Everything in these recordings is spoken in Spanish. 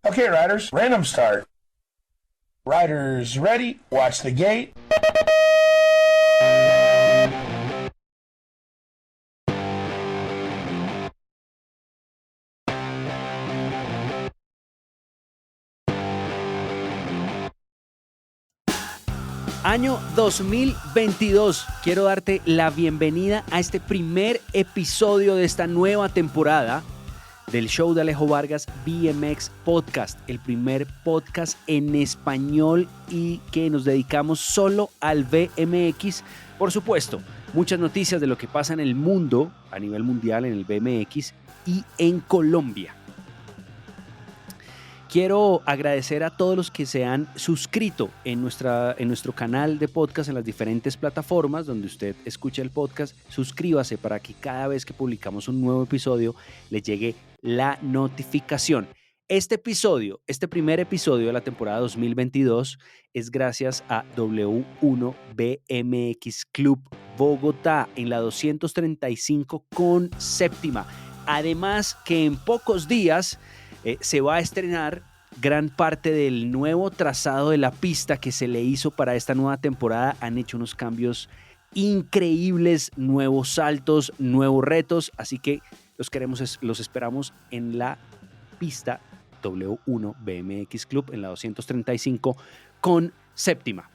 Okay, riders, random start. Riders ready, watch the gate. Año 2022. Quiero darte la bienvenida a este primer episodio de esta nueva temporada del show de Alejo Vargas BMX Podcast, el primer podcast en español y que nos dedicamos solo al BMX. Por supuesto, muchas noticias de lo que pasa en el mundo, a nivel mundial, en el BMX y en Colombia. Quiero agradecer a todos los que se han suscrito en nuestro canal de podcast en las diferentes plataformas donde usted escucha el podcast. Suscríbase para que cada vez que publicamos un nuevo episodio le llegue la notificación. Este primer episodio de la temporada 2022 es gracias a W1 BMX Club Bogotá en la 235 con séptima. Además que en pocos días se va a estrenar gran parte del nuevo trazado de la pista que se le hizo para esta nueva temporada. Han hecho unos cambios increíbles, nuevos saltos, nuevos retos, así que los esperamos en la pista W1 BMX Club en la 235 con séptima.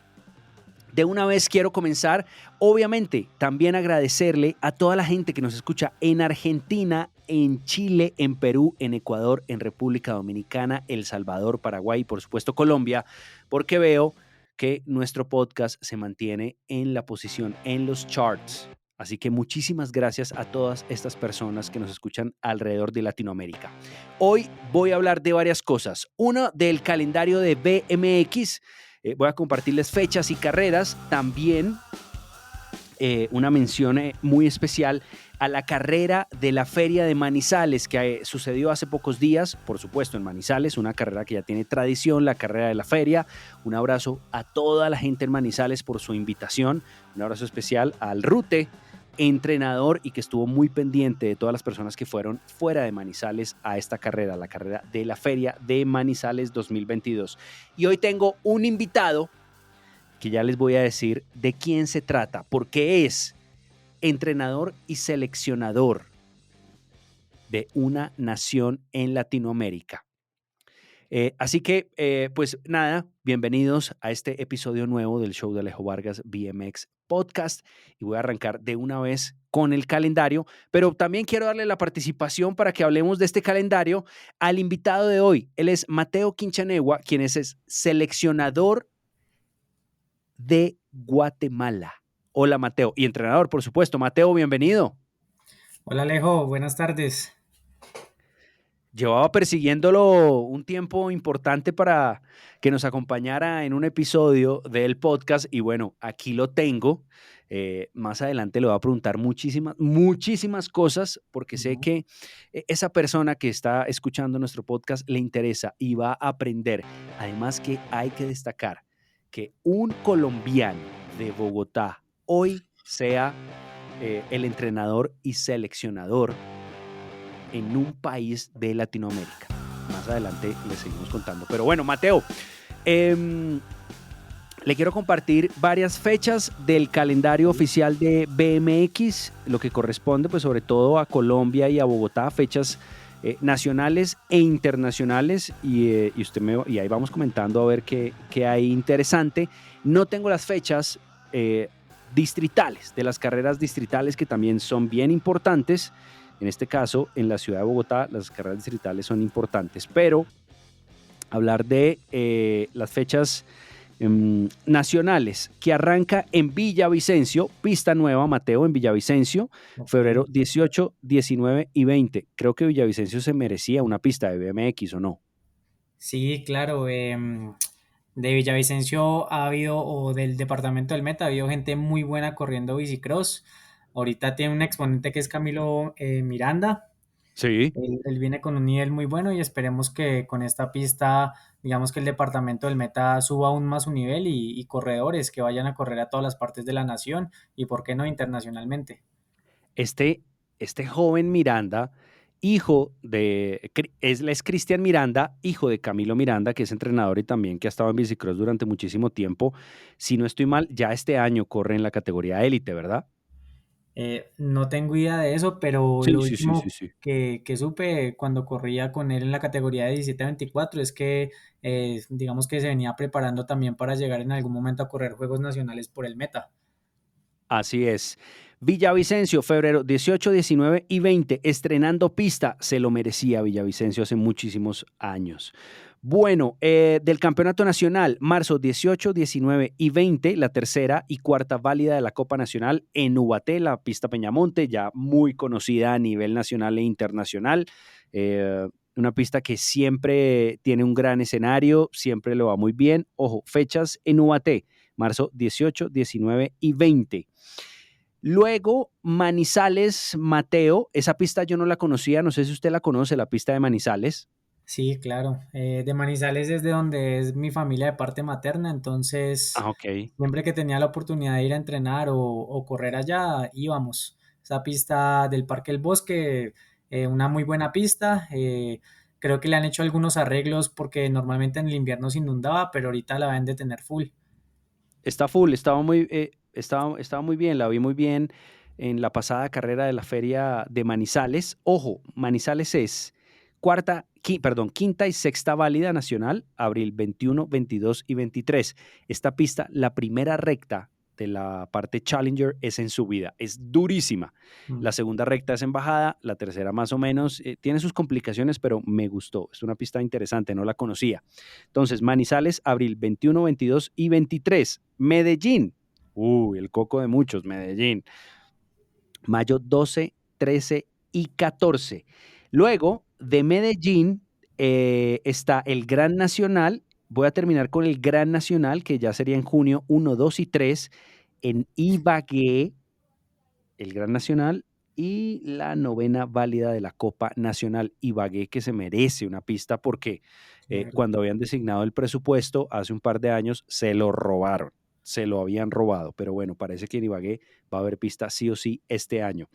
De una vez quiero comenzar, obviamente, también agradecerle a toda la gente que nos escucha en Argentina, en Chile, en Perú, en Ecuador, en República Dominicana, El Salvador, Paraguay y por supuesto Colombia, porque veo que nuestro podcast se mantiene en la posición, en los charts. Así que muchísimas gracias a todas estas personas que nos escuchan alrededor de Latinoamérica. Hoy voy a hablar de varias cosas. Uno, del calendario de BMX. Voy a compartirles fechas y carreras. También una mención muy especial a la carrera de la Feria de Manizales que sucedió hace pocos días, por supuesto en Manizales, una carrera que ya tiene tradición, la carrera de la feria. Un abrazo a toda la gente en Manizales por su invitación, un abrazo especial al Rute, entrenador y que estuvo muy pendiente de todas las personas que fueron fuera de Manizales a esta carrera, la carrera de la Feria de Manizales 2022. Y hoy tengo un invitado que ya les voy a decir de quién se trata, porque es entrenador y seleccionador de una nación en Latinoamérica. Así que, pues nada, bienvenidos a este episodio nuevo del show de Alejo Vargas BMX Podcast y voy a arrancar de una vez con el calendario, pero también quiero darle la participación para que hablemos de este calendario al invitado de hoy. Él es Mateo Quinchanewa, quien es seleccionador de Guatemala. Hola Mateo, y entrenador, por supuesto. Mateo, bienvenido. Hola Alejo, buenas tardes. Llevaba persiguiéndolo un tiempo importante para que nos acompañara en un episodio del podcast y bueno, aquí lo tengo. Más adelante le voy a preguntar muchísimas cosas porque sé que esa persona que está escuchando nuestro podcast le interesa y va a aprender. Además que hay que destacar que un colombiano de Bogotá hoy sea el entrenador y seleccionador en un país de Latinoamérica. Más adelante les seguimos contando. Pero bueno, Mateo, le quiero compartir varias fechas del calendario oficial de BMX, lo que corresponde pues sobre todo a Colombia y a Bogotá, fechas nacionales e internacionales y ahí vamos comentando a ver qué hay interesante. No tengo las fechas distritales, de las carreras distritales que también son bien importantes. En este caso, en la ciudad de Bogotá, las carreras distritales son importantes, pero hablar de las fechas nacionales, que arranca en Villavicencio, pista nueva, Mateo, en Villavicencio, febrero 18, 19 y 20. Creo que Villavicencio se merecía una pista de BMX, ¿o no? Sí, claro. De Villavicencio ha habido, o del departamento del Meta, ha habido gente muy buena corriendo bicicross. Ahorita tiene un exponente que es Camilo Miranda. Sí. Él viene con un nivel muy bueno y esperemos que con esta pista, digamos que el departamento del Meta suba aún más su nivel y corredores que vayan a correr a todas las partes de la nación y por qué no internacionalmente. Este joven Miranda es Cristian Miranda, hijo de Camilo Miranda, que es entrenador y también que ha estado en bicicross durante muchísimo tiempo. Si no estoy mal, ya este año corre en la categoría élite, ¿verdad? No tengo idea de eso, pero Sí, lo sí, sí, sí, último sí. que supe cuando corría con él en la categoría de 17 a 24 es que digamos que se venía preparando también para llegar en algún momento a correr Juegos Nacionales por el Meta. Así es. Villavicencio, febrero 18, 19 y 20, estrenando pista. Se lo merecía Villavicencio hace muchísimos años. Bueno, del Campeonato Nacional, marzo 18, 19 y 20, la tercera y cuarta válida de la Copa Nacional en Ubaté, la pista Peñamonte, ya muy conocida a nivel nacional e internacional. Eh, una pista que siempre tiene un gran escenario, siempre lo va muy bien. Ojo, fechas en Ubaté, marzo 18, 19 y 20. Luego, Manizales, Mateo, esa pista yo no la conocía, no sé si usted la conoce, la pista de Manizales. Sí, claro. De Manizales es de donde es mi familia de parte materna, entonces Ah, ok. siempre que tenía la oportunidad de ir a entrenar o correr allá, íbamos. Esa pista del Parque El Bosque, una muy buena pista. Creo que le han hecho algunos arreglos porque normalmente en el invierno se inundaba, pero ahorita la deben de tener full. Está full, estaba muy bien, la vi muy bien en la pasada carrera de la feria de Manizales. Ojo, Manizales es quinta y sexta válida nacional, abril 21, 22 y 23. Esta pista, la primera recta de la parte Challenger es en subida, es durísima. Mm. La segunda recta es en bajada, la tercera más o menos, tiene sus complicaciones, pero me gustó. Es una pista interesante, no la conocía. Entonces, Manizales, abril 21, 22 y 23. Medellín. Uy, el coco de muchos, Medellín. Mayo 12, 13 y 14. Luego de Medellín está el Gran Nacional. Voy a terminar con el Gran Nacional, que ya sería en junio 1, 2 y 3, en Ibagué, el Gran Nacional, y la novena válida de la Copa Nacional Ibagué, que se merece una pista porque Claro. cuando habían designado el presupuesto hace un par de años, se lo robaron, se lo habían robado, pero bueno, parece que en Ibagué va a haber pista sí o sí este año.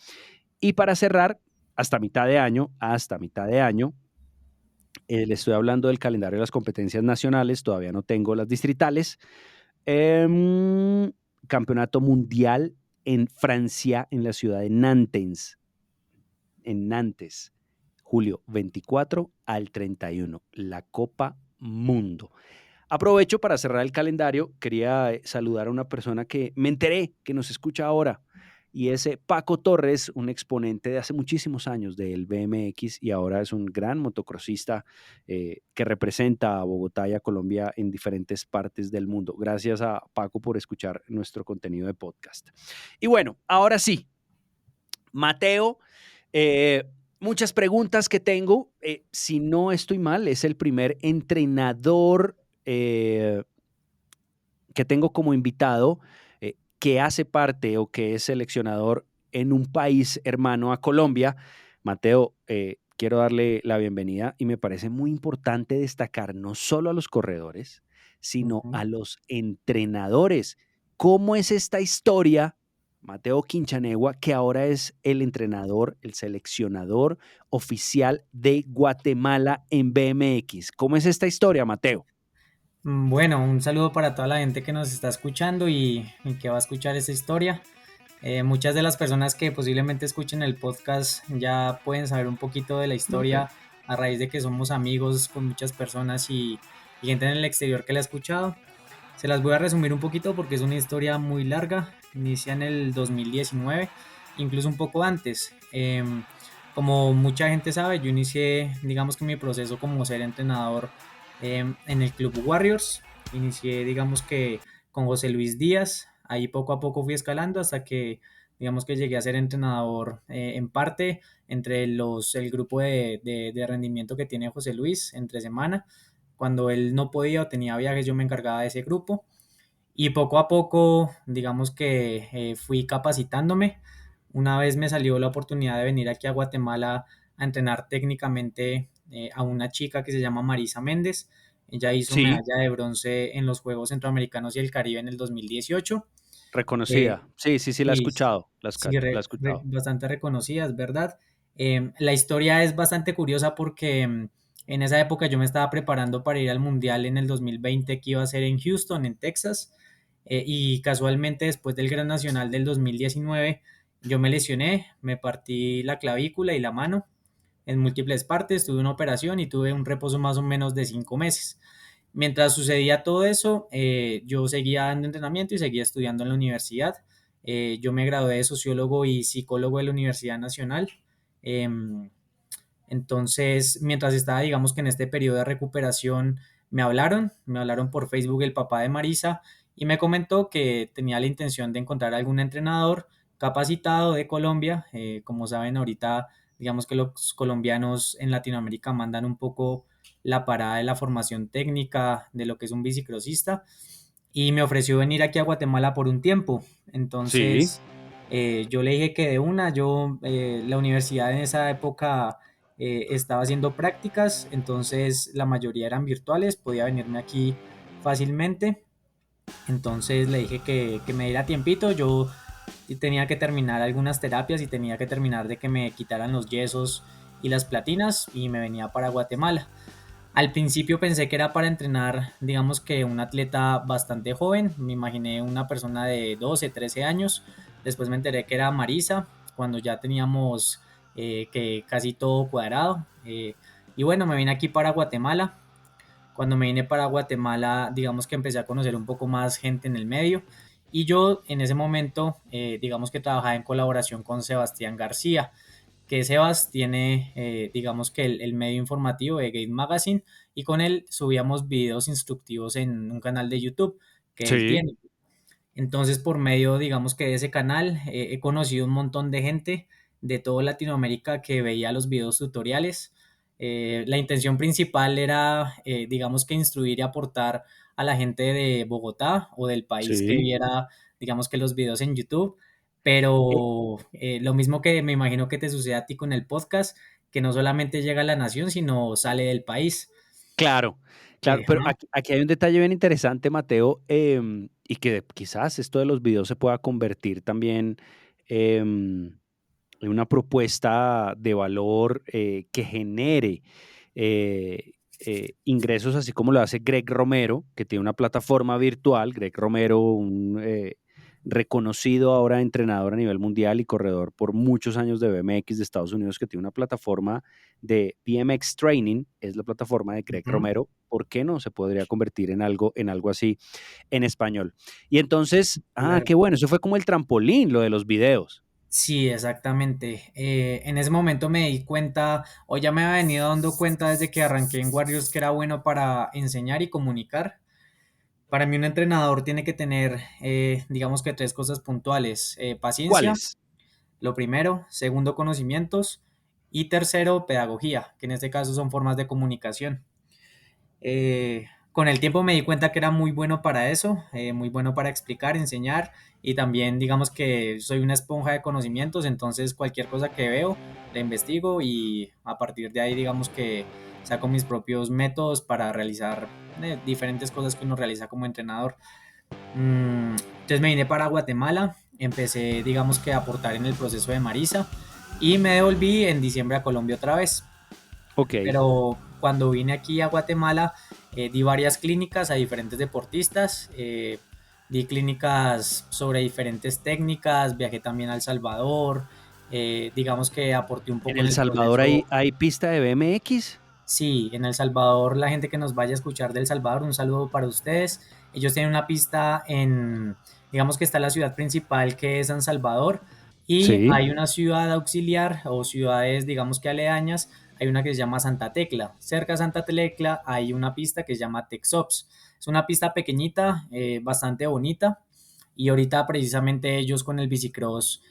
Y para cerrar, hasta mitad de año, le estoy hablando del calendario de las competencias nacionales, todavía no tengo las distritales. Em, Campeonato Mundial en Francia, en la ciudad de Nantes, julio 24 al 31, la Copa Mundo. Aprovecho para cerrar el calendario, quería saludar a una persona que me enteré que nos escucha ahora, y es Paco Torres, un exponente de hace muchísimos años del BMX y ahora es un gran motocrossista que representa a Bogotá y a Colombia en diferentes partes del mundo. Gracias a Paco por escuchar nuestro contenido de podcast. Y bueno, ahora sí, Mateo, eh, muchas preguntas que tengo. Si no estoy mal, es el primer entrenador que tengo como invitado que hace parte o que es seleccionador en un país hermano a Colombia. Mateo, quiero darle la bienvenida y me parece muy importante destacar no solo a los corredores, sino Ujú. a los entrenadores. ¿Cómo es esta historia, Mateo Quinchanegua, que ahora es el entrenador, el seleccionador oficial de Guatemala en BMX? ¿Cómo es esta historia, Mateo? Bueno, un saludo para toda la gente que nos está escuchando y que va a escuchar esta historia. Muchas de las personas que posiblemente escuchen el podcast ya pueden saber un poquito de la historia a raíz de que somos amigos con muchas personas y gente en el exterior que la ha escuchado. Se las voy a resumir un poquito porque es una historia muy larga. Inicia en el 2019, incluso un poco antes. Como mucha gente sabe, yo inicié, digamos que mi proceso como ser entrenador en el Club Warriors. Inicié, digamos que con José Luis Díaz. Ahí poco a poco fui escalando hasta que, digamos que llegué a ser entrenador en parte entre el grupo de rendimiento que tiene José Luis entre semana. Cuando él no podía o tenía viajes, yo me encargaba de ese grupo. Y poco a poco, digamos que fui capacitándome. Una vez me salió la oportunidad de venir aquí a Guatemala a entrenar técnicamente a una chica que se llama Marisa Méndez. Ella hizo Sí, medalla de bronce en los Juegos Centroamericanos y el Caribe en el 2018. Eh, reconocida. Sí, sí, sí, la he y escuchado. sí, La he escuchado. bastante reconocida, es verdad. La historia es bastante curiosa porque en esa época yo me estaba preparando para ir al Mundial en el 2020 que iba a ser en Houston, en Texas, y casualmente después del Gran Nacional del 2019 yo me lesioné, me partí la clavícula y la mano en múltiples partes, tuve una operación y tuve un reposo más o menos de 5 meses. Mientras sucedía todo eso, yo seguía dando entrenamiento y seguía estudiando en la universidad. Yo me gradué de sociólogo y psicólogo de la Universidad Nacional. Em, entonces, mientras estaba, digamos que en este periodo de recuperación, me hablaron por Facebook el papá de Marisa y me comentó que tenía la intención de encontrar algún entrenador capacitado de Colombia. Como saben, ahorita, digamos que los colombianos en Latinoamérica mandan un poco la parada de la formación técnica de lo que es un bicicrosista y me ofreció venir aquí a Guatemala por un tiempo. Sí, Entonces, yo le dije que de una, la universidad en esa época estaba haciendo prácticas, entonces la mayoría eran virtuales, podía venirme aquí fácilmente. Entonces le dije que me diera tiempito, yo tenía que terminar algunas terapias y tenía que terminar de que me quitaran los yesos y las platinas y me venía para Guatemala. Al principio pensé que era para entrenar, digamos que un atleta bastante joven, me imaginé una persona de 12, 13 años, después me enteré que era Marisa, cuando ya teníamos que casi todo cuadrado, y bueno, me vine aquí para Guatemala. Cuando me vine para Guatemala, digamos que empecé a conocer un poco más gente en el medio, y yo en ese momento, digamos que trabajaba en colaboración con Sebastián García, que Sebas tiene, digamos que el medio informativo de Gate Magazine, y con él subíamos videos instructivos en un canal de YouTube que él sí. tiene. Entonces, por medio, digamos que de ese canal, he conocido un montón de gente de toda Latinoamérica que veía los videos tutoriales. La intención principal era, digamos que instruir y aportar a la gente de Bogotá o del país que Sí. viera, digamos que los videos en YouTube, Eh, pero lo mismo que me imagino que te sucede a ti con el podcast, que no solamente llega a la nación, sino sale del país. Claro, claro, pero Ajá. aquí hay un detalle bien interesante, Mateo, y que quizás esto de los videos se pueda convertir también em, en una propuesta de valor que genere ingresos, así como lo hace Greg Romero, que tiene una plataforma virtual. Greg Romero, un reconocido ahora entrenador a nivel mundial y corredor por muchos años de BMX de Estados Unidos, que tiene una plataforma de BMX Training, es la plataforma de Greg Ujú. Romero. ¿Por qué no se podría convertir en algo así en español? Y entonces, Claro. qué bueno, eso fue como el trampolín, lo de los videos. Sí, exactamente. En ese momento me di cuenta, o ya me había venido dando cuenta desde que arranqué en Warriors, que era bueno para enseñar y comunicar. Para mí un entrenador tiene que tener, digamos que tres cosas puntuales: paciencia, ¿Cuáles? lo primero; segundo, conocimientos; y tercero, pedagogía, que en este caso son formas de comunicación. Con el tiempo me di cuenta que era muy bueno para eso, muy bueno para explicar, enseñar, y también digamos que soy una esponja de conocimientos, entonces cualquier cosa que veo la investigo y a partir de ahí digamos que saco mis propios métodos para realizar diferentes cosas que uno realiza como entrenador. Entonces me vine para Guatemala, empecé digamos que a aportar en el proceso de Marisa y me devolví en diciembre a Colombia otra vez. Ok. Pero cuando vine aquí a Guatemala, di varias clínicas a diferentes deportistas, di clínicas sobre diferentes técnicas, viajé también a El Salvador, digamos que aporté un ¿En poco en El el Salvador proceso. hay pista de BMX? Sí, en El Salvador, la gente que nos vaya a escuchar del Salvador, un saludo para ustedes. Ellos tienen una pista digamos que está la ciudad principal, que es San Salvador, y Sí. hay una ciudad auxiliar o ciudades, digamos que aledañas. Hay una que se llama Santa Tecla. Cerca de Santa Tecla hay una pista que se llama Texops. Es una pista pequeñita, bastante bonita, y ahorita precisamente ellos con el bicicross,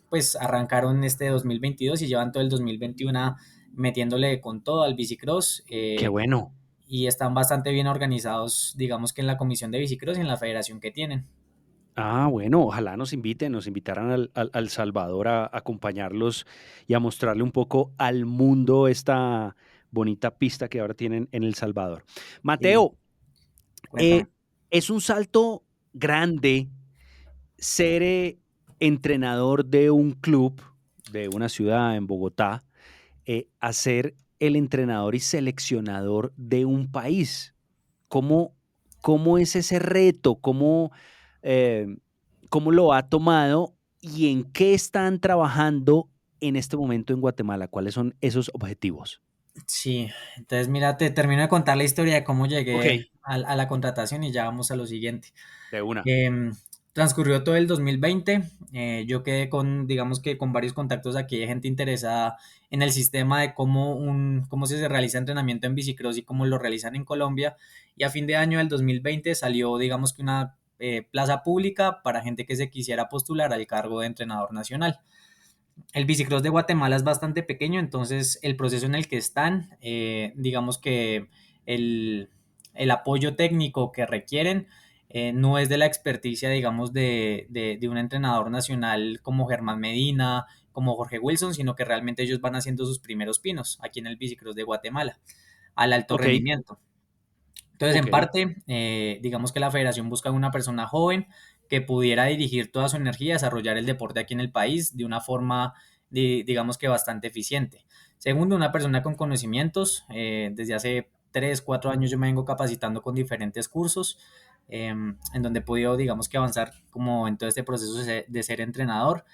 pues arrancaron este 2022 y llevan todo el 2021 metiéndole con todo al bicicross, Qué bueno. y están bastante bien organizados, digamos que en la comisión de bicicross y en la federación que tienen. Bueno, ojalá nos inviten, nos invitaran al Salvador a acompañarlos y a mostrarle un poco al mundo esta bonita pista que ahora tienen en El Salvador. Sí, Mateo, cuéntame. es un salto grande ser entrenador de un club de una ciudad en Bogotá a ser el entrenador y seleccionador de un país. ¿Cómo, cómo es ese reto? Eh, ¿Cómo lo ha tomado y en qué están trabajando en este momento en Guatemala? ¿Cuáles son esos objetivos? Sí, entonces mira, te termino de contar la historia de cómo Ok, llegué a la contratación y ya vamos a lo siguiente. de una. Em, Transcurrió todo el 2020, yo quedé con, digamos que con varios contactos aquí de gente interesada en el sistema de cómo se realiza entrenamiento en bicicross y cómo lo realizan en Colombia. Y a fin de año del 2020 salió, digamos que una plaza pública para gente que se quisiera postular al cargo de entrenador nacional. El bicicross de Guatemala es bastante pequeño, entonces el proceso en el que están, digamos que el, el apoyo técnico que requieren no es de la experticia, digamos, de un entrenador nacional como Germán Medina, como Jorge Wilson, sino que realmente ellos van haciendo sus primeros pinos aquí en el bicicross de Guatemala, al alto Ok, rendimiento. Entonces, ok, en parte, digamos que la federación busca una persona joven que pudiera dirigir toda su energía a desarrollar el deporte aquí en el país de una forma, digamos que bastante eficiente. Segundo, una persona con conocimientos. Desde hace 3, 4 años yo me vengo capacitando con diferentes cursos en donde he podido, digamos que avanzar como en todo este proceso de ser entrenador.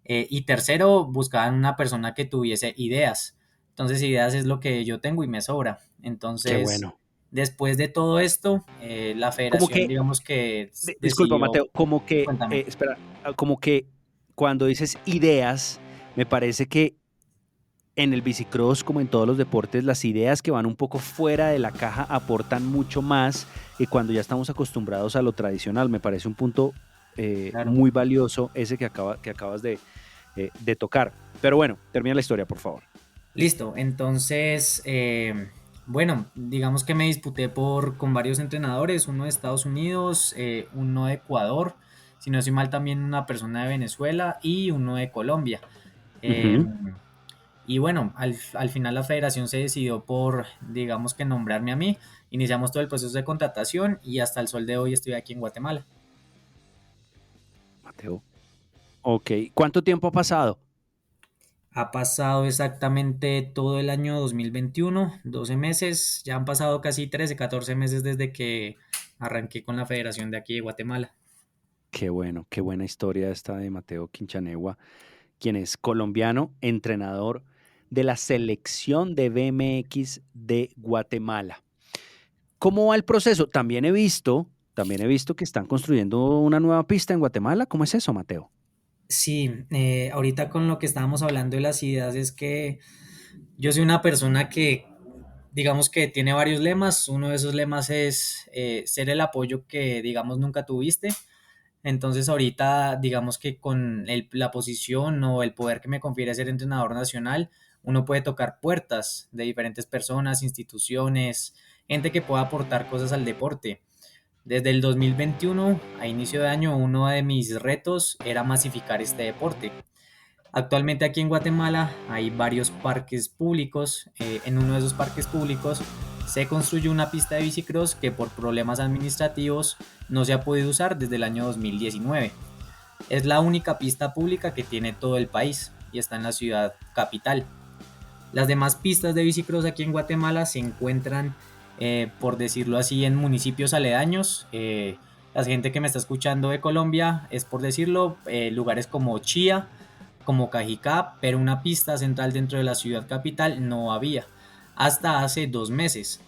Y tercero, buscaban una persona que tuviese ideas. Entonces, ideas es lo que yo tengo y me sobra. qué Entonces, bueno. después de todo esto, la Como federación, que, digamos que disculpa decidió, Mateo, como que, cuéntame. espera, como que cuando dices ideas, me parece que en el bicicross, como en todos los deportes, las ideas que van un poco fuera de la caja aportan mucho más que cuando ya estamos acostumbrados a lo tradicional. Me parece un punto Claro. muy valioso ese que acabas de tocar. Pero bueno, termina la historia, por favor. Listo. Entonces, bueno, digamos que me disputé con varios entrenadores, uno de Estados Unidos, uno de Ecuador, si no soy mal también una persona de Venezuela y uno de Colombia. Eh, Ujú. Y bueno, al final la federación se decidió por, digamos que nombrarme a mí. Iniciamos todo el proceso de contratación y hasta el sol de hoy estoy aquí en Guatemala. Mateo. Ok. ¿Cuánto tiempo ha pasado? Ha pasado exactamente todo el año 2021, 12 meses. Ya han pasado casi 13, 14 meses desde que arranqué con la federación de aquí de Guatemala. Qué bueno, qué buena historia esta de Mateo Quinchanegua, quien es colombiano, entrenador de la selección de BMX de Guatemala. ¿Cómo va el proceso? También he visto que están construyendo una nueva pista en Guatemala. ¿Cómo es eso, Mateo? Sí, ahorita con lo que estábamos hablando de las ideas es que yo soy una persona que, digamos que tiene varios lemas. Uno de esos lemas es ser el apoyo que, digamos, nunca tuviste. Entonces ahorita, digamos que con la posición o el poder que me confiere ser entrenador nacional, uno puede tocar puertas de diferentes personas, instituciones, gente que pueda aportar cosas al deporte. Desde el 2021, a inicio de año, uno de mis retos era masificar este deporte. Actualmente aquí en Guatemala hay varios parques públicos. En uno de esos parques públicos se construyó una pista de bicicross que por problemas administrativos no se ha podido usar desde el año 2019. Es la única pista pública que tiene todo el país y está en la ciudad capital. Las demás pistas de bicicross aquí en Guatemala se encuentran, por decirlo así, en municipios aledaños. La gente que me está escuchando de Colombia es, por decirlo, lugares como Chía, como Cajicá, pero una pista central dentro de la ciudad capital no había hasta hace 2 meses.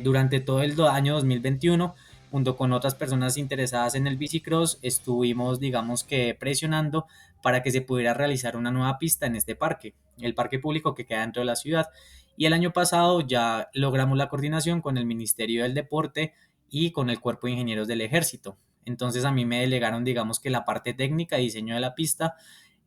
Durante todo el año 2021, junto con otras personas interesadas en el bicicross, estuvimos, digamos que, presionando para que se pudiera realizar una nueva pista en este parque, el parque público que queda dentro de la ciudad. Y el año pasado ya logramos la coordinación con el Ministerio del Deporte y con el Cuerpo de Ingenieros del Ejército. Entonces a mí me delegaron, digamos que la parte técnica, diseño de la pista,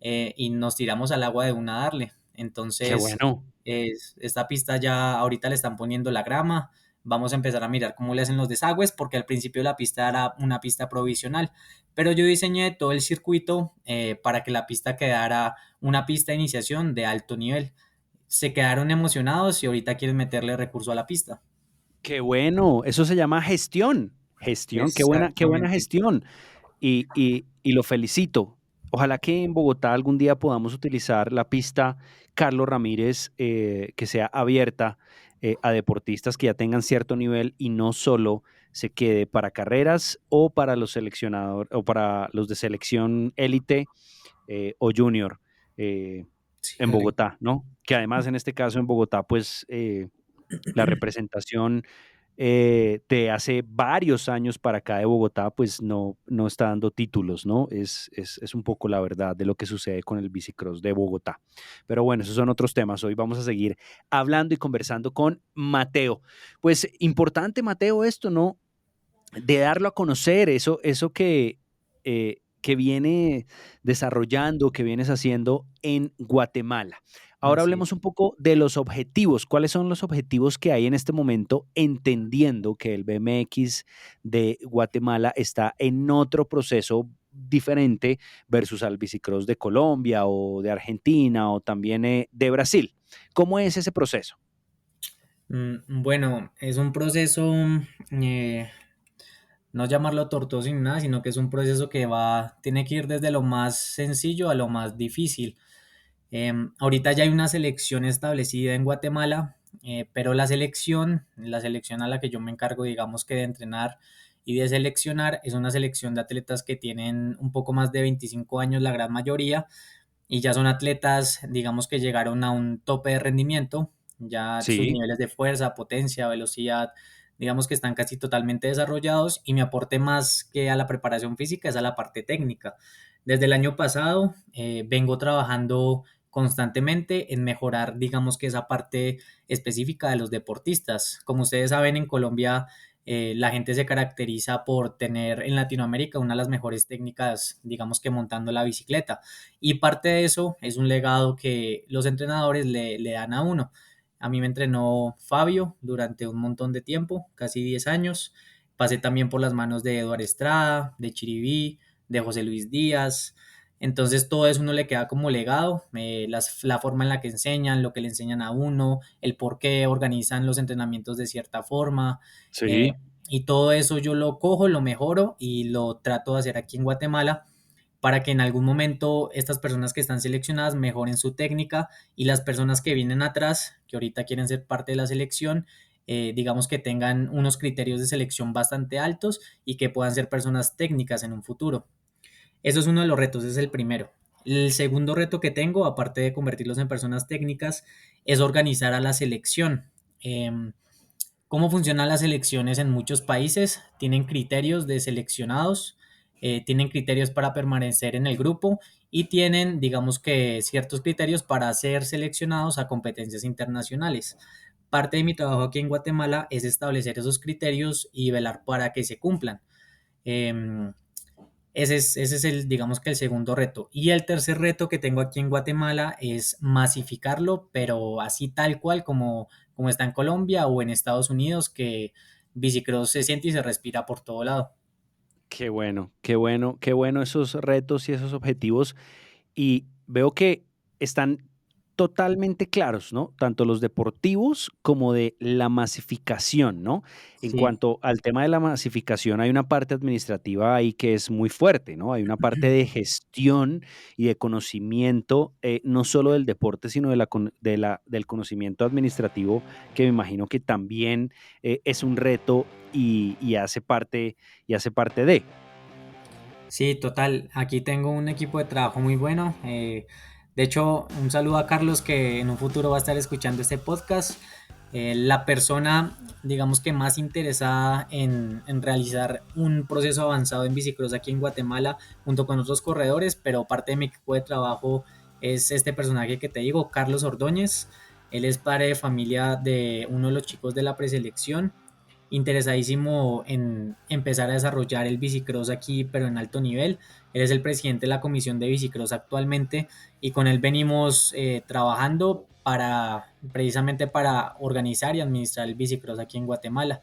y nos tiramos al agua de una a darle. Qué Entonces, bueno. esta pista ya ahorita le están poniendo la grama. Vamos a empezar a mirar cómo le hacen los desagües, porque al principio la pista era una pista provisional, pero yo diseñé todo el circuito para que la pista quedara una pista de iniciación de alto nivel. Se quedaron emocionados y ahorita quieren meterle recurso a la pista. Qué bueno. Eso se llama gestión. Gestión, qué buena Exactamente. gestión. Y lo felicito. Ojalá que en Bogotá algún día podamos utilizar la pista Carlos Ramírez, que sea abierta a deportistas que ya tengan cierto nivel y no solo se quede para carreras o para los seleccionadores o para los de selección élite o junior eh, Sí, en dale. Bogotá, ¿no? Que además en este caso en Bogotá, pues la representación de hace varios años para acá de Bogotá, pues no está dando títulos, ¿no? Es un poco la verdad de lo que sucede con el bicicross de Bogotá. Pero bueno, esos son otros temas. Hoy vamos a seguir hablando y conversando con Mateo. Pues importante, Mateo, esto, ¿no? De darlo a conocer, eso que viene desarrollando, que vienes haciendo en Guatemala. Ahora Así hablemos es. un poco de los objetivos. ¿Cuáles son los objetivos que hay en este momento, entendiendo que el BMX de Guatemala está en otro proceso diferente versus al bicicross de Colombia o de Argentina o también de Brasil? ¿Cómo es ese proceso? Bueno, es un proceso, eh, no llamarlo tortuoso ni nada, sino que es un proceso que tiene que ir desde lo más sencillo a lo más difícil. Ahorita ya hay una selección establecida en Guatemala, pero la selección a la que yo me encargo, digamos que de entrenar y de seleccionar, es una selección de atletas que tienen un poco más de 25 años, la gran mayoría, y ya son atletas, digamos que llegaron a un tope de rendimiento, ya sus Sí, niveles de fuerza, potencia, velocidad, digamos que están casi totalmente desarrollados y mi aporte más que a la preparación física es a la parte técnica. Desde el año pasado vengo trabajando constantemente en mejorar, digamos que esa parte específica de los deportistas. Como ustedes saben, en Colombia la gente se caracteriza por tener en Latinoamérica una de las mejores técnicas, digamos que montando la bicicleta. Y parte de eso es un legado que los entrenadores le dan a uno. A mí me entrenó Fabio durante un montón de tiempo, casi 10 años. Pasé también por las manos de Eduardo Estrada, de Chiribí, de José Luis Díaz. Entonces todo eso uno le queda como legado, la forma en la que enseñan, lo que le enseñan a uno, el por qué organizan los entrenamientos de cierta forma. eh, sí. y todo eso yo lo cojo, lo mejoro y lo trato de hacer aquí en Guatemala para que en algún momento estas personas que están seleccionadas mejoren su técnica y las personas que vienen atrás, que ahorita quieren ser parte de la selección, digamos que tengan unos criterios de selección bastante altos y que puedan ser personas técnicas en un futuro. Eso es uno de los retos, ese es el primero. El segundo reto que tengo, aparte de convertirlos en personas técnicas, es organizar a la selección. ¿Cómo funcionan las elecciones en muchos países? Tienen criterios de seleccionados, tienen criterios para permanecer en el grupo y tienen, digamos que, ciertos criterios para ser seleccionados a competencias internacionales. Parte de mi trabajo aquí en Guatemala es establecer esos criterios y velar para que se cumplan. Em, ese es el, digamos que el segundo reto. Y el tercer reto que tengo aquí en Guatemala es masificarlo, pero así tal cual como está en Colombia o en Estados Unidos, que bicicross se siente y se respira por todo lado. Qué bueno, qué bueno, qué bueno esos retos y esos objetivos. Y veo que están totalmente claros, ¿no? Tanto los deportivos como de la masificación, ¿no? En Sí, cuanto al tema de la masificación, hay una parte administrativa ahí que es muy fuerte, ¿no? Hay una parte de gestión y de conocimiento, no solo del deporte, sino del conocimiento administrativo, que me imagino que también es un reto y hace parte de. sí, total. Aquí tengo un equipo de trabajo muy bueno. De hecho, un saludo a Carlos que en un futuro va a estar escuchando este podcast. La persona, digamos que más interesada en realizar un proceso avanzado en bicicross aquí en Guatemala, junto con otros corredores, pero parte de mi equipo de trabajo es este personaje que te digo, Carlos Ordóñez. Él es padre de familia de uno de los chicos de la preselección, interesadísimo en empezar a desarrollar el bicicross aquí, pero en alto nivel. Él es el presidente de la comisión de bicicross actualmente y con él venimos trabajando precisamente para organizar y administrar el bicicross aquí en Guatemala.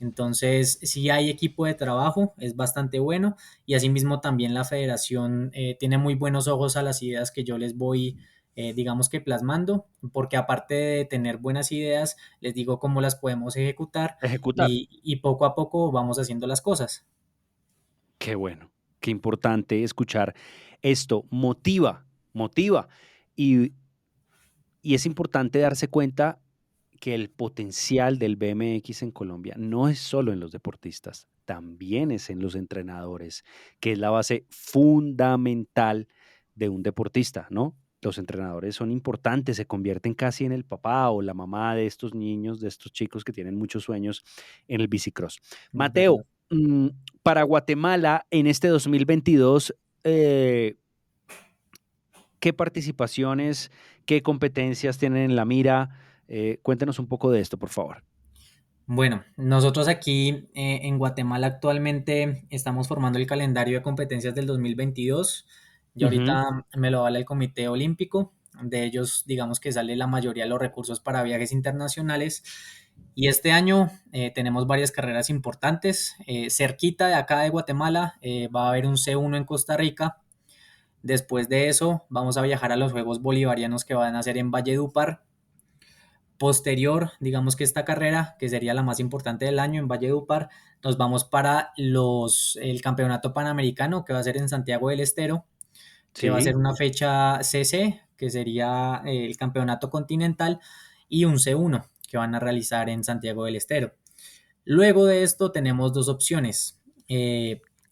Entonces, si hay equipo de trabajo, es bastante bueno y asimismo también la federación tiene muy buenos ojos a las ideas que yo les voy, digamos que plasmando, porque aparte de tener buenas ideas, les digo cómo las podemos ejecutar Ejecutar. y poco a poco vamos haciendo las cosas. Qué bueno, Qué importante escuchar esto. Motiva. Y, y es importante darse cuenta que el potencial del BMX en Colombia no es solo en los deportistas, también es en los entrenadores, que es la base fundamental de un deportista, ¿no? Los entrenadores son importantes, se convierten casi en el papá o la mamá de estos niños, de estos chicos que tienen muchos sueños en el bicicross. Es verdad. Mateo, mm, para Guatemala en este 2022, eh, ¿qué participaciones, qué competencias tienen en la mira? Cuéntenos un poco de esto, por favor. Bueno, nosotros aquí en Guatemala actualmente estamos formando el calendario de competencias del 2022. Y Ujú. ahorita me lo vale el Comité Olímpico. De ellos, digamos que sale la mayoría de los recursos para viajes internacionales. Y este año tenemos varias carreras importantes. Cerquita de acá de Guatemala va a haber un C1 en Costa Rica. Después de eso, vamos a viajar a los Juegos Bolivarianos que van a ser en Valledupar. Posterior, digamos que esta carrera, que sería la más importante del año en Valledupar, nos vamos para el Campeonato Panamericano, que va a ser en Santiago del Estero, que va a ser Sí, una fecha CC, que sería el Campeonato Continental, y un C1, que van a realizar en Santiago del Estero. Luego de esto tenemos dos opciones.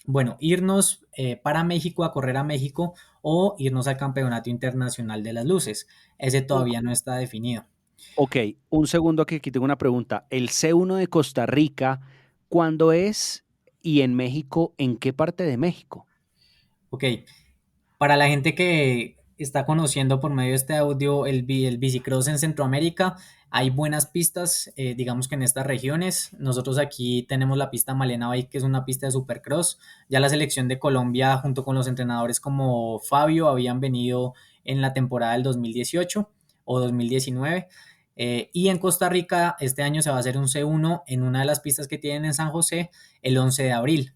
Bueno, irnos para México a correr a México o irnos al Campeonato Internacional de las Luces. Ese u todavía no está definido. okey, un segundo que aquí tengo una pregunta. El C1 de Costa Rica, ¿cuándo es? Y en México, ¿en qué parte de México? Ok, para la gente que está conociendo por medio de este audio el bicicross en Centroamérica, hay buenas pistas, digamos que en estas regiones. Nosotros aquí tenemos la pista Malena Bay, que es una pista de supercross. Ya la selección de Colombia, junto con los entrenadores como Fabio, habían venido en la temporada del 2018 o 2019. Y en Costa Rica, este año se va a hacer un C1 en una de las pistas que tienen en San José el 11 de abril.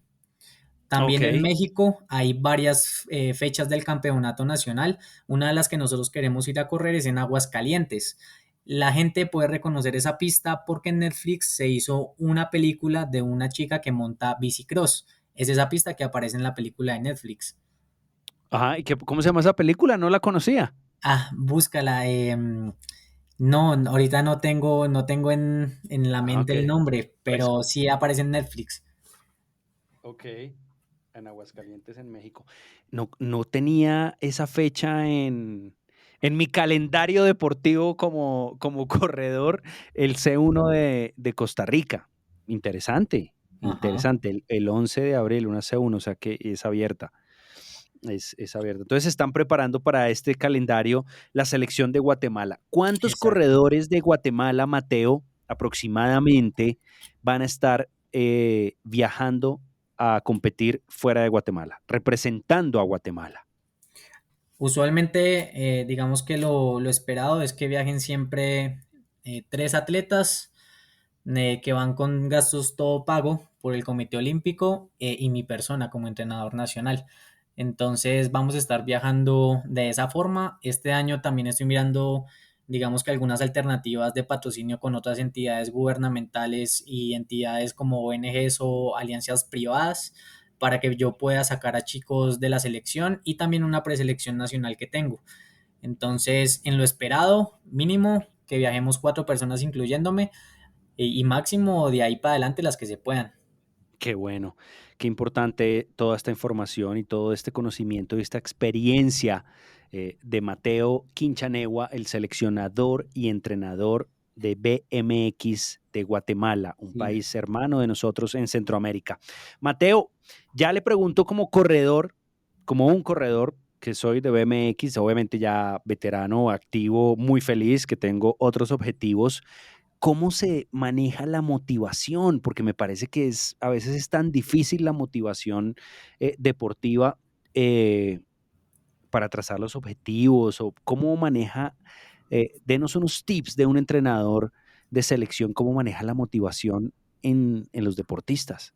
También en Okey, México hay varias fechas del campeonato nacional. Una de las que nosotros queremos ir a correr es en Aguascalientes. La gente puede reconocer esa pista porque en Netflix se hizo una película de una chica que monta bicicross. Es esa pista que aparece en la película de Netflix. ajá, ¿y qué cómo se llama esa película? No la conocía. Ah, búscala. No, ahorita no tengo en la Ah, mente el okey. nombre, Pues, pero sí aparece en Netflix. okey, en Aguascalientes, en México. No tenía esa fecha en mi calendario deportivo como corredor, el C1 de Costa Rica. Interesante, Ajá, interesante. El 11 de abril, una C1, o sea que es abierta. Es abierta. Entonces se están preparando para este calendario la selección de Guatemala. ¿Cuántos exacto. corredores de Guatemala, Mateo, aproximadamente van a estar viajando a competir fuera de Guatemala, representando a Guatemala? Usualmente, digamos que lo esperado es que viajen siempre tres atletas que van con gastos todo pago por el Comité Olímpico y mi persona como entrenador nacional. Entonces vamos a estar viajando de esa forma. Este año también estoy mirando, digamos que algunas alternativas de patrocinio con otras entidades gubernamentales y entidades como ONGs o alianzas privadas para que yo pueda sacar a chicos de la selección y también una preselección nacional que tengo. Entonces, en lo esperado, mínimo que viajemos cuatro personas incluyéndome y máximo de ahí para adelante las que se puedan. Qué bueno, qué importante toda esta información y todo este conocimiento y esta experiencia de Mateo Quinchanewa, el seleccionador y entrenador de BMX de Guatemala, un Sí. país hermano de nosotros en Centroamérica. Mateo, ya le pregunto como corredor, como un corredor que soy de BMX, obviamente ya veterano, activo, muy feliz, que tengo otros objetivos. ¿Cómo se maneja la motivación? Porque me parece que a veces es tan difícil la motivación deportiva eh, para trazar los objetivos o cómo maneja, denos unos tips de un entrenador de selección, cómo maneja la motivación en los deportistas.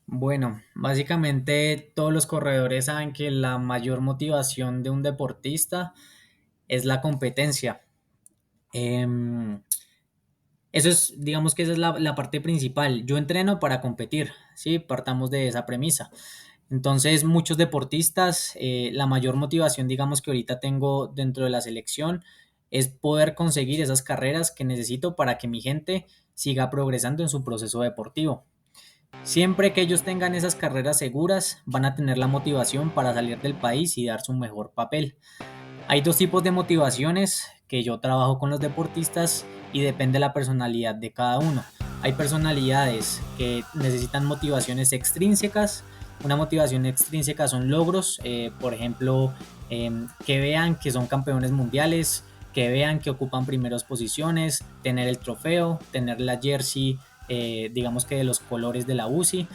Bueno, básicamente todos los corredores saben que la mayor motivación de un deportista es la competencia. Em, Eso es, digamos que esa es la parte principal. Yo entreno para competir, ¿sí? Partamos de esa premisa. Entonces, muchos deportistas, la mayor motivación, digamos, que ahorita tengo dentro de la selección es poder conseguir esas carreras que necesito para que mi gente siga progresando en su proceso deportivo. Siempre que ellos tengan esas carreras seguras, van a tener la motivación para salir del país y dar su mejor papel. Hay dos tipos de motivaciones que yo trabajo con los deportistas y depende de la personalidad de cada uno. Hay personalidades que necesitan motivaciones extrínsecas. Una motivación extrínseca son logros, por ejemplo, que vean que son campeones mundiales, que vean que ocupan primeras posiciones, tener el trofeo, tener la jersey, digamos que de los colores de la UCI.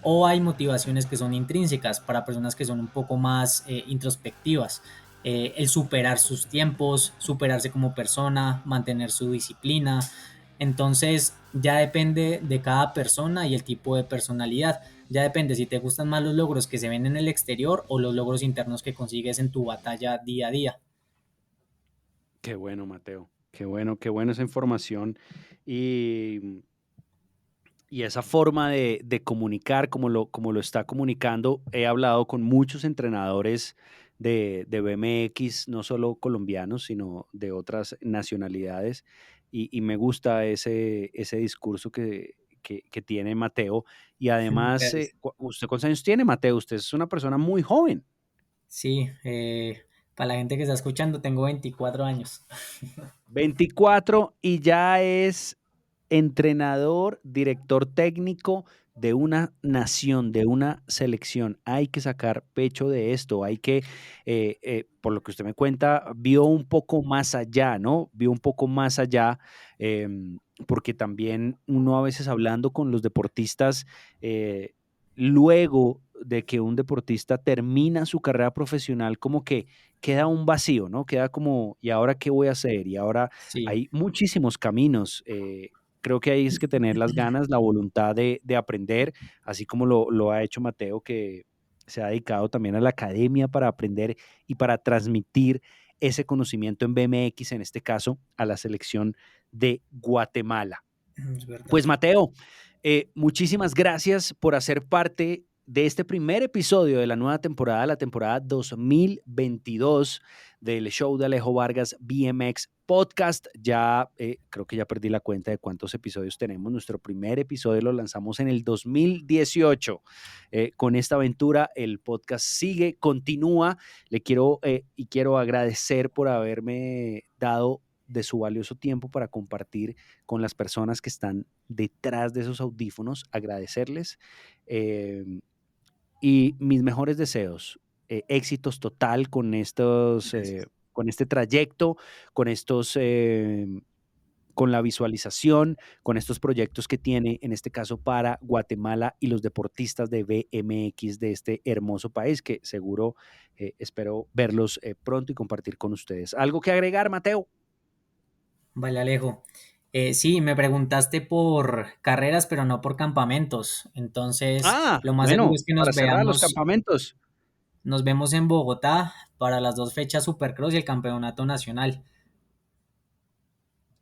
O hay motivaciones que son intrínsecas para personas que son un poco más introspectivas, el superar sus tiempos, superarse como persona, mantener su disciplina. Entonces ya depende de cada persona y el tipo de personalidad. Ya depende si te gustan más los logros que se ven en el exterior o los logros internos que consigues en tu batalla día a día. Qué bueno, Mateo. Qué bueno esa información y, y esa forma de comunicar como lo está comunicando. He hablado con muchos entrenadores de BMX, no solo colombianos, sino de otras nacionalidades, y me gusta ese discurso que tiene Mateo. Y además, Gracias. ¿usted cuántos años tiene, Mateo? Usted es una persona muy joven. Sí, para la gente que está escuchando, tengo 24 años. 24 y ya es entrenador, director técnico de una nación, de una selección. Hay que sacar pecho de esto, hay que, por lo que usted me cuenta, vio un poco más allá, ¿no? Vio un poco más allá, porque también uno a veces hablando con los deportistas, luego de que un deportista termina su carrera profesional, como que queda un vacío, ¿no? Queda como, ¿y ahora qué voy a hacer? Y ahora Sí, hay muchísimos caminos. Creo que hay es que tener las ganas, la voluntad de aprender, así como lo ha hecho Mateo, que se ha dedicado también a la academia para aprender y para transmitir ese conocimiento en BMX, en este caso, a la selección de Guatemala. es verdad. Pues Mateo, muchísimas gracias por hacer parte de este primer episodio de la nueva temporada, la temporada 2022 del show de Alejo Vargas BMX Podcast. Ya creo que ya perdí la cuenta de cuántos episodios tenemos. Nuestro primer episodio lo lanzamos en el 2018. Con esta aventura, el podcast sigue, continúa. Le quiero y quiero agradecer por haberme dado de su valioso tiempo para compartir con las personas que están detrás de esos audífonos, agradecerles y mis mejores deseos, éxitos total Gracias. con este trayecto, con con la visualización, con estos proyectos que tiene, en este caso para Guatemala y los deportistas de BMX de este hermoso país, que seguro espero verlos pronto y compartir con ustedes. ¿Algo que agregar, Mateo? Vale, Alejo. Sí, me preguntaste por carreras, pero no por campamentos. Entonces, Ah, lo más seguro bueno, es que para cerrar los campamentos. nos vemos en Bogotá para las dos fechas Supercross y el Campeonato Nacional.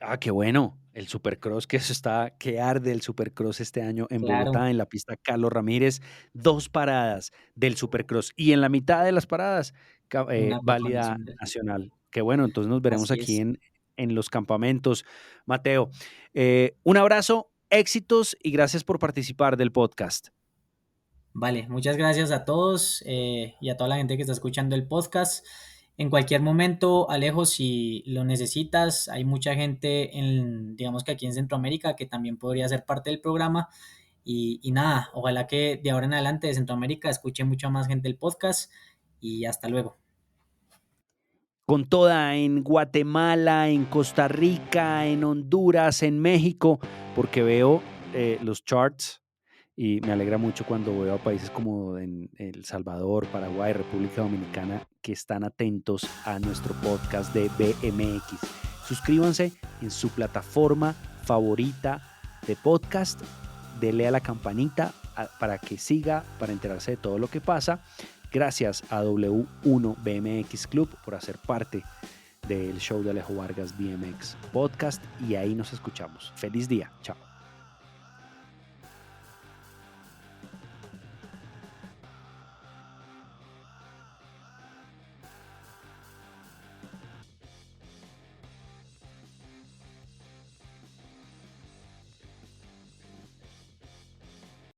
Ah, qué bueno. El Supercross, que eso está, que arde el Supercross este año en Claro, Bogotá, en la pista Carlos Ramírez. 2 paradas del Supercross y en la mitad de las paradas, una Copa válida Nacional. nacional. Qué bueno, entonces nos veremos Así aquí es. en los campamentos. Mateo, un abrazo, éxitos y gracias por participar del podcast. Vale, muchas gracias a todos y a toda la gente que está escuchando el podcast. En cualquier momento, Alejo, si lo necesitas, hay mucha gente digamos que aquí en Centroamérica que también podría ser parte del programa. Y nada, ojalá que de ahora en adelante de Centroamérica escuche mucha más gente el podcast y hasta luego. Con toda en Guatemala, en Costa Rica, en Honduras, en México, porque veo los charts y me alegra mucho cuando veo a países como en El Salvador, Paraguay, República Dominicana que están atentos a nuestro podcast de BMX. Suscríbanse en su plataforma favorita de podcast, denle a la campanita para que siga, para enterarse de todo lo que pasa. Gracias a W1 BMX Club por hacer parte del show de Alejo Vargas BMX Podcast y ahí nos escuchamos. Feliz día. Chao.